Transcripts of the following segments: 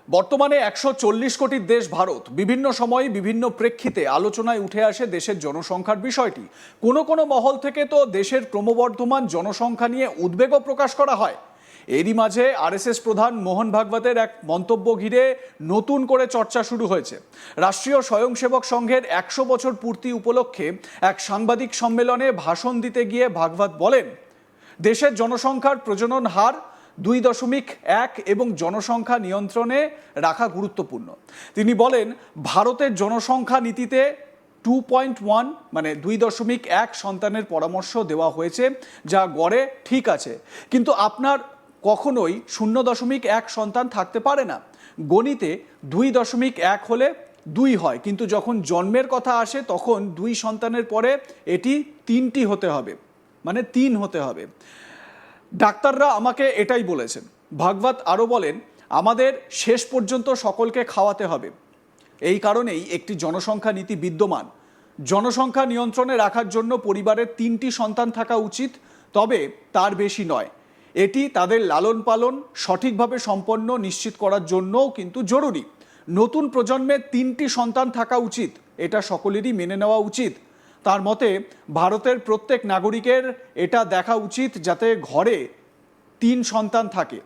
বর্তমানে 140 কোটির দেশ ভারত বিভিন্ন সময়ে বিভিন্ন প্রেক্ষিতে আলোচনায় উঠে আসে দেশের জনসংখ্যার বিষয়টি। কোনো কোনো মহল থেকে তো দেশের ক্রমবর্ধমান জনসংখ্যা নিয়ে উদ্বেগও প্রকাশ করা হয়। এরই মাঝে আরএসএস প্রধান মোহন ভাগবতের এক মন্তব্য ঘিরে নতুন করে চর্চা শুরু হয়েছে। রাষ্ট্রীয় স্বয়ংসেবক সংঘের 100 বছর পূর্তি উপলক্ষে এক সাংবাদিক সম্মেলনে ভাষণ দিতে গিয়ে ভাগবত বলেন, দেশের জনসংখ্যার প্রজনন হার 2.1 এবং জনসংখ্যা নিয়ন্ত্রণে রাখা গুরুত্বপূর্ণ। তিনি বলেন, ভারতের জনসংখ্যা নীতিতে 2.1 মানে 2.1 সন্তানের পরামর্শ দেওয়া হয়েছে, যা গড়ে ঠিক আছে, কিন্তু আপনার কখনোই 0.1 সন্তান থাকতে পারে না। গণিতে 2.1 হলে 2 হয়, কিন্তু যখন জন্মের কথা আসে তখন 2 সন্তানের পরে এটি 3টি হতে হবে, মানে 3 হতে হবে। ডাক্তাররা আমাকে এটাই বলেছেন। ভাগবত আরও বলেন, আমাদের শেষ পর্যন্ত সকলকে খাওয়াতে হবে। এই কারণেই একটি জনসংখ্যা নীতি বিদ্যমান। জনসংখ্যা নিয়ন্ত্রণে রাখার জন্য পরিবারের 3টি সন্তান থাকা উচিত, তবে তার বেশি নয়। এটি তাদের লালন পালন সঠিকভাবে সম্পন্ন নিশ্চিত করার জন্যও কিন্তু জরুরি। নতুন প্রজন্মের 3টি সন্তান থাকা উচিত, এটা সকলেরই মেনে নেওয়া উচিত। তার মতে ভারতের প্রত্যেক নাগরিকের এটা দেখা উচিত যাতে ঘরে 3 সন্তান থাকে।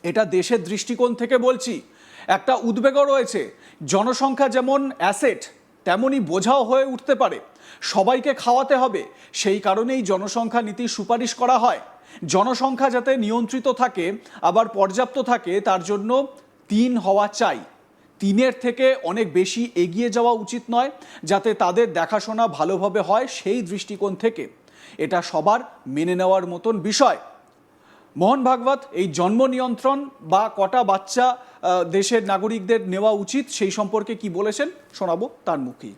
এটা দেশের দৃষ্টিকোণ থেকে বলছি। একটা উদ্বেগও রয়েছে, জনসংখ্যা যেমন অ্যাসেট তেমনই বোঝাও হয়ে উঠতে পারে। সবাইকে খাওয়াতে হবে, সেই কারণেই জনসংখ্যা নীতির সুপারিশ করা হয়। জনসংখ্যা যাতে নিয়ন্ত্রিত থাকে আবার পর্যাপ্ত থাকে, তার জন্য 3 হওয়া চাই। 3-এর থেকে অনেক বেশি এগিয়ে যাওয়া উচিত নয়, যাতে তাদের দেখাশোনা ভালোভাবে হয় সেই দৃষ্টিকোণ থেকে। এটা সবার মেনে নেওয়ার মতন বিষয়। মোহন ভাগবত এই জন্ম নিয়ন্ত্রণ বা কটা বাচ্চা দেশের নাগরিকদের নেওয়া উচিত সেই সম্পর্কে কি বলেছেন শোনাবো তার মুখেই।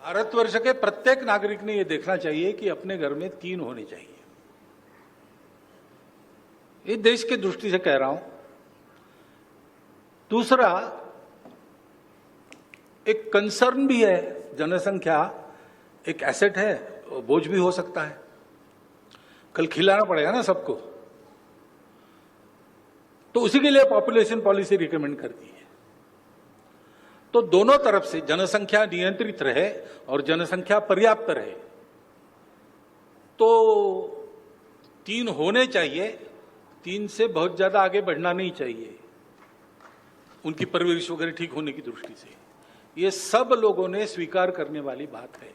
भारतवर्ष के प्रत्येक नागरिक ने यह देखना चाहिए कि अपने घर में 3 होने चाहिए। ये देश की दृष्टि से कह रहा हूं। दूसरा, एक कंसर्न भी है, जनसंख्या एक एसेट है, बोझ भी हो सकता है। कल खिलाना पड़ेगा ना सबको, तो उसी के लिए पॉपुलेशन पॉलिसी रिकमेंड करती है। तो दोनों तरफ से जनसंख्या नियंत्रित रहे और जनसंख्या पर्याप्त रहे, तो 3 होने चाहिए। 3 से बहुत ज्यादा आगे बढ़ना नहीं चाहिए, उनकी परवरिश वगैरह ठीक होने की दृष्टि से। ये सब लोगों ने स्वीकार करने वाली बात है।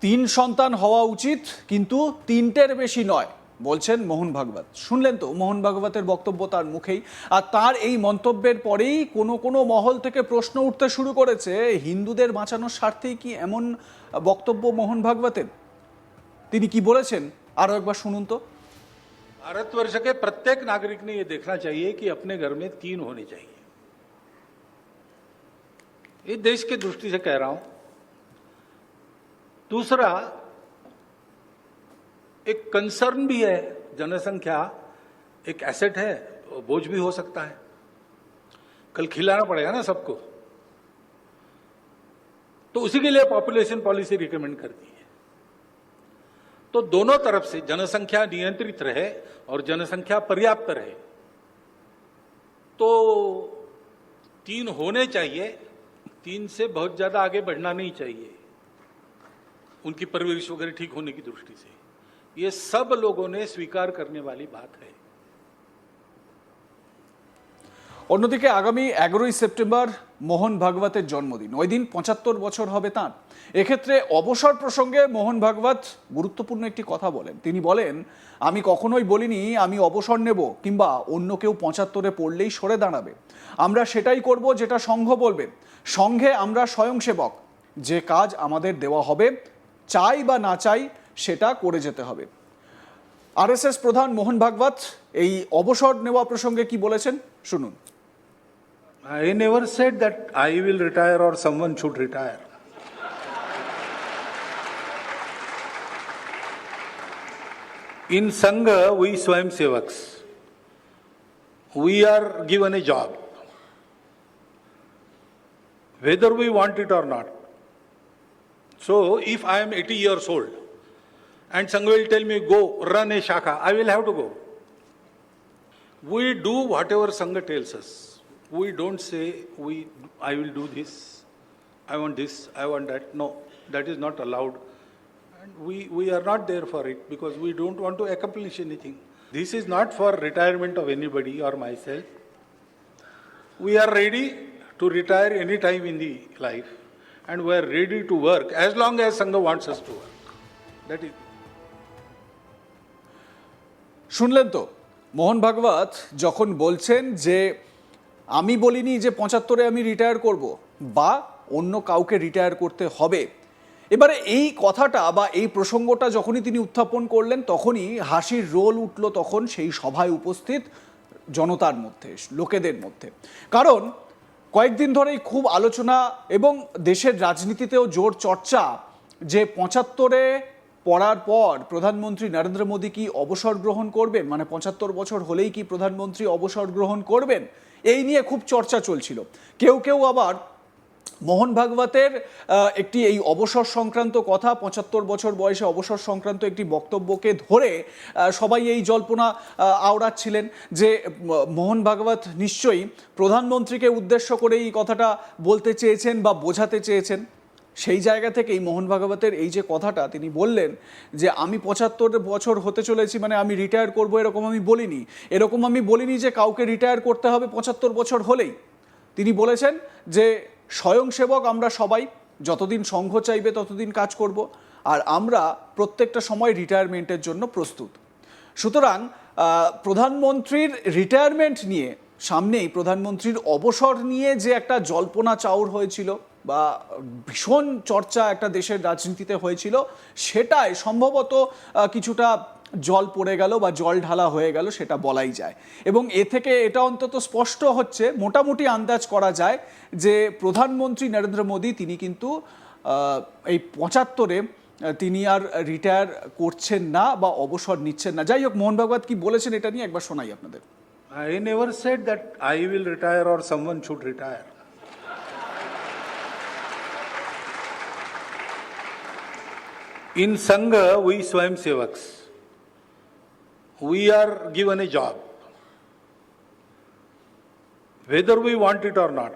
3 সন্তান হওয়া উচিত, কিন্তু 3টের বেশি নয় বলছেন মোহন ভাগবত। শুনলেন তো মোহন ভাগবতের বক্তব্য তার মুখেই। আর তার এই মন্তব্যের পরেই কোনো কোনো মহল থেকে প্রশ্ন উঠতে শুরু করেছে, হিন্দুদের বাঁচানোর স্বার্থেই কি এমন বক্তব্য মোহন ভাগবতের? তিনি কি বলেছেন আরো একবার শুনুন তো। भारतवर्ष के प्रत्येक नागरिक ने यह देखना चाहिए कि अपने घर में 3 होने चाहिए। ये देश की दृष्टि से कह रहा हूं। दूसरा, एक कंसर्न भी है, जनसंख्या एक एसेट है, बोझ भी हो सकता है। कल खिलाना पड़ेगा ना सबको, तो उसी के लिए पॉपुलेशन पॉलिसी रिकमेंड करती है। तो दोनों तरफ से जनसंख्या नियंत्रित रहे और जनसंख्या पर्याप्त रहे, तो 3 होने चाहिए। 3 से बहुत ज्यादा आगे बढ़ना नहीं चाहिए, उनकी परवरिश वगैरह ठीक होने की दृष्टि से। ये सब लोगों ने स्वीकार करने वाली बात है। অন্যদিকে আগামী 11ই সেপ্টেম্বর মোহন ভাগবতের জন্মদিন। ওই দিন 75 বছর হবে তাঁর। এক্ষেত্রে অবসর প্রসঙ্গে মোহন ভাগবত গুরুত্বপূর্ণ একটি কথা বলেন। তিনি বলেন, আমি কখনোই বলিনি আমি অবসর নেব কিংবা অন্য কেউ 75-এ পড়লেই সরে দাঁড়াবে। আমরা সেটাই করব যেটা সংঘ বলবে। সংঘে আমরা স্বয়ংসেবক, যে কাজ আমাদের দেওয়া হবে, চাই বা না চাই সেটা করে যেতে হবে। আরএসএস প্রধান মোহন ভাগবত এই অবসর নেওয়া প্রসঙ্গে কি বলেছেন শুনুন। I never said that I will retire or someone should retire. In Sangha, we Swayamsevaks, we are given a job, whether we want it or not. So, if I am 80 years old and Sangha will tell me, go run a shakha, I will have to go. We do whatever Sangha tells us. We don't say, I will do this, I want this, I want that. No, that is not allowed. And we are not there for it because we don't want to accomplish anything. This is not for retirement of anybody or myself. We are ready to retire any time in the life and we are ready to work as long as Sangha wants us to work. That is. শুনলেন তো মোহন ভাগবত যখন বলছেন যে আমি বলিনি যে 75-এ আমি retire করব বা অন্য কাউকে রিটায়ার করতে হবে। এবারে এই কথাটা বা এই প্রসঙ্গটা যখনই তিনি উত্থাপন করলেন তখনই হাসির রোল উঠল তখন সেই সভায় উপস্থিত জনতার মধ্যে, লোকেদের মধ্যে। কারণ কয়েকদিন ধরেই খুব আলোচনা এবং দেশের রাজনীতিতেও জোর চর্চা যে 75-এ পড়ার পর প্রধানমন্ত্রী নরেন্দ্র মোদী কি অবসর গ্রহণ করবেন, মানে 75 বছর হলেই কি প্রধানমন্ত্রী অবসর গ্রহণ করবেন, এই নিয়ে খুব চর্চা চলছিল। কেউ কেউ আবার মোহন ভাগবতের একটি এই অবসর সংক্রান্ত কথা, 75 বছর বয়সে অবসর সংক্রান্ত একটি বক্তব্যকে ধরে সবাই এই জল্পনা আওড়াচ্ছিলেন যে মোহন ভাগবত নিশ্চয়ই প্রধানমন্ত্রীকে উদ্দেশ্য করে এই কথাটা বলতে চেয়েছেন বা বোঝাতে চেয়েছেন। সেই জায়গা থেকেই মোহন ভাগবতের এই যে কথাটা তিনি বললেন যে আমি 75 বছর হতে চলেছি মানে আমি রিটায়ার করব, এরকম আমি বলিনি। এরকম আমি বলিনি যে কাউকে রিটায়ার করতে হবে 75 বছর হলেই। তিনি বলেছেন যে স্বয়ংসেবক আমরা সবাই, যতদিন সংঘ চাইবে ততদিন কাজ করব, আর আমরা প্রত্যেকটা সময় রিটায়ারমেন্টের জন্য প্রস্তুত। সুতরাং প্রধানমন্ত্রীর রিটায়ারমেন্ট নিয়ে, সামনেই প্রধানমন্ত্রীর অবসর নিয়ে যে একটা জল্পনা চাউর হয়েছিল বা ভীষণ চর্চা একটা দেশের রাজনীতিতে হয়েছিল, সেটাই সম্ভবত কিছুটা জল পড়ে গেল বা জল ঢালা হয়ে গেল সেটা বলাই যায়। এবং এ থেকে এটা অন্তত স্পষ্ট হচ্ছে, মোটামুটি আন্দাজ করা যায় যে প্রধানমন্ত্রী নরেন্দ্র মোদী তিনি কিন্তু এই 75-এ তিনি আর রিটায়ার করছেন না বা অবসর নিচ্ছেন না। যাই হোক, মোহন ভাগবত কি বলেছেন এটা নিয়ে একবার শোনাই আপনাদের। I never said that I will retire or someone should retire. In Sangha, we Swayamsevaks, we are given a job, whether we want it or not.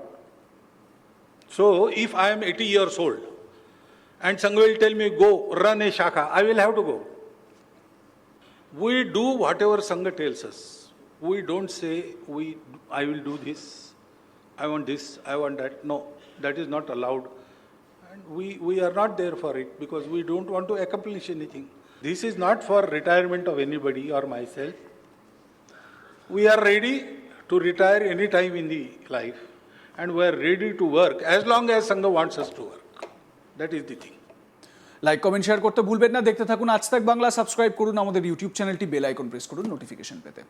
So, if I am 80 years old and Sangha will tell me, go run a shakha, I will have to go. We do whatever Sangha tells us. We don't say, I will do this, I want this, I want that. No, that is not allowed. And we are not there for it because we don't want to accomplish anything. This is not for retirement of anybody or myself. We are ready to retire any time in the life and we are ready to work as long as Sangha wants us to work. That is the thing. Like, comment, share করতে ভুলবেন না। দেখতে থাকুন আজ তাক Bangla. Subscribe করুন আমাদের YouTube চ্যানেলটি, বেল আইকন প্রেস করুন নোটিফিকেশন পেতে।